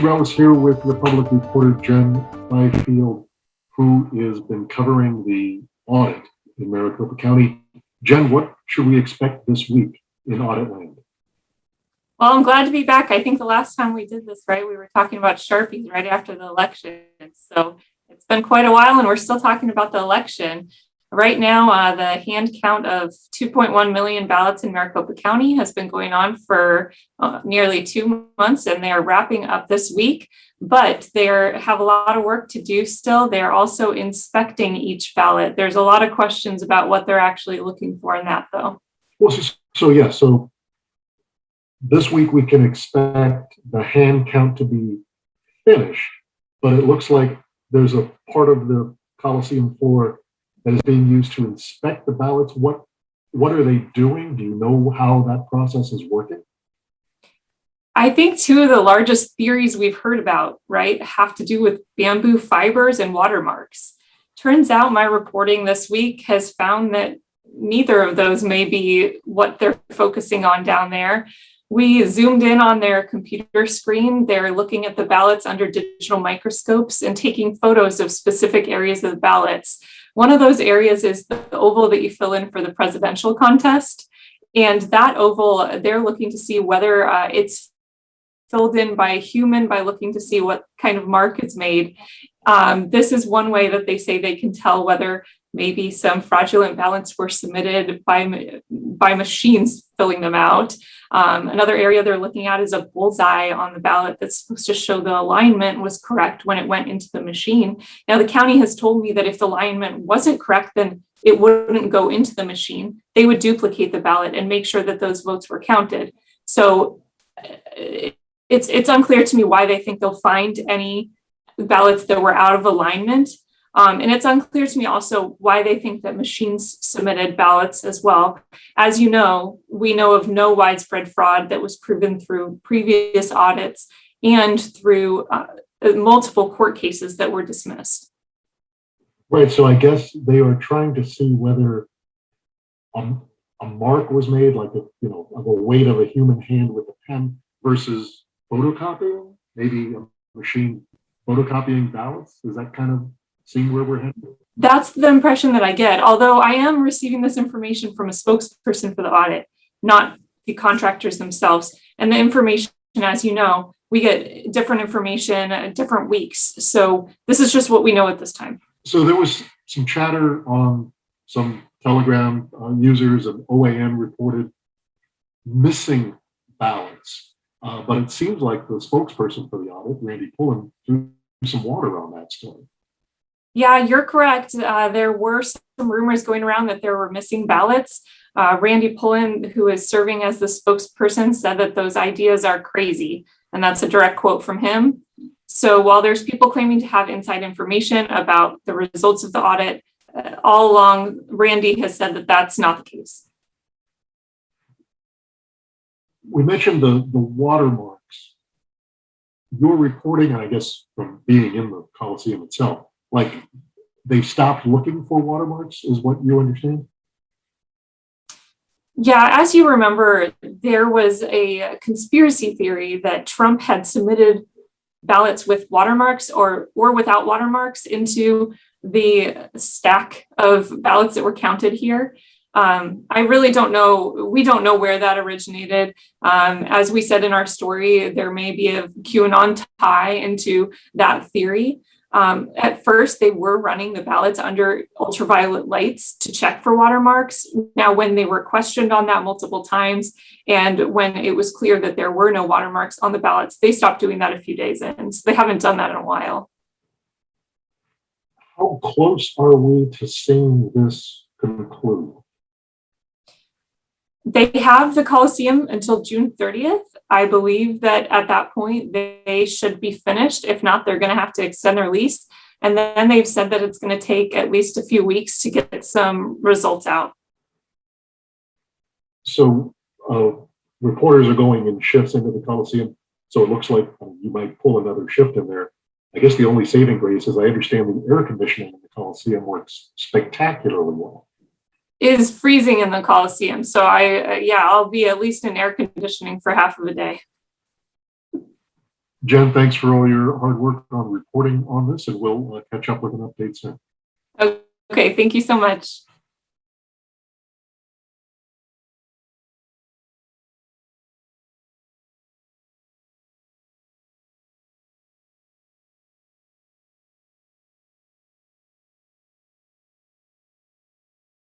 Rel is here with Republic reporter Jen Fifield, who has been covering the audit in Maricopa County. Jen, what should we expect this week in audit land? Well, I'm glad to be back. I think the last time we did this, right, we were talking about Sharpies right after the election. So it's been quite a while and we're still talking about the election. Right now, the hand count of 2.1 million ballots in Maricopa County has been going on for nearly 2 months, and they are wrapping up this week. But they have a lot of work to do still. They're also inspecting each ballot. There's a lot of questions about what they're actually looking for in that, though. Well, so this week we can expect the hand count to be finished, but it looks like there's a part of the Coliseum floor that is being used to inspect the ballots. What are they doing? Do you know how that process is working? I think two of the largest theories we've heard about, right, have to do with bamboo fibers and watermarks. Turns out my reporting this week has found that neither of those may be what they're focusing on down there. We zoomed in on their computer screen. They're looking at the ballots under digital microscopes and taking photos of specific areas of the ballots. One of those areas is the oval that you fill in for the presidential contest. And that oval, they're looking to see whether it's filled in by a human by looking to see what kind of mark it's made. This is one way that they say they can tell whether maybe some fraudulent ballots were submitted by machines filling them out. Another area they're looking at is a bullseye on the ballot that's supposed to show the alignment was correct when it went into the machine. Now, the county has told me that if the alignment wasn't correct, then it wouldn't go into the machine. They would duplicate the ballot and make sure that those votes were counted. So it's unclear to me why they think they'll find any ballots that were out of alignment. And it's unclear to me also why they think that machines submitted ballots as well. As you know, we know of no widespread fraud that was proven through previous audits and through multiple court cases that were dismissed. Right, so I guess they are trying to see whether a mark was made, like of a weight of a human hand with a pen versus photocopying, maybe a machine photocopying ballots. Is that kind of seeing where we're headed? That's the impression that I get, although I am receiving this information from a spokesperson for the audit, not the contractors themselves. And the information, as you know, we get different information at different weeks. So this is just what we know at this time. So there was some chatter on some Telegram users, and OAN reported missing ballots. But it seems like the spokesperson for the audit, Randy Pullen, threw some water on that story. Yeah, you're correct. There were some rumors going around that there were missing ballots. Randy Pullen, who is serving as the spokesperson, said that those ideas are crazy. And that's a direct quote from him. So while there's people claiming to have inside information about the results of the audit, all along, Randy has said that that's not the case. We mentioned the watermarks. Your reporting, and I guess from being in the Coliseum itself, like they stopped looking for watermarks, is what you understand? Yeah, as you remember, there was a conspiracy theory that Trump had submitted ballots with watermarks or without watermarks into the stack of ballots that were counted here. I really don't know. We don't know where that originated. As we said in our story, there may be a QAnon tie into that theory. At first, they were running the ballots under ultraviolet lights to check for watermarks. Now, when they were questioned on that multiple times, and when it was clear that there were no watermarks on the ballots, they stopped doing that a few days in. So they haven't done that in a while. How close are we to seeing this conclude? They have the Coliseum until June 30th. I believe that at that point, they should be finished. If not, they're going to have to extend their lease. And then they've said that it's going to take at least a few weeks to get some results out. So reporters are going in shifts into the Coliseum. So it looks like you might pull another shift in there. I guess the only saving grace is I understand the air conditioning in the Coliseum works spectacularly well. Is freezing in the Coliseum. So I'll be at least in air conditioning for half of a day. Jen, thanks for all your hard work on reporting on this, and we'll catch up with an update soon. Okay, thank you so much.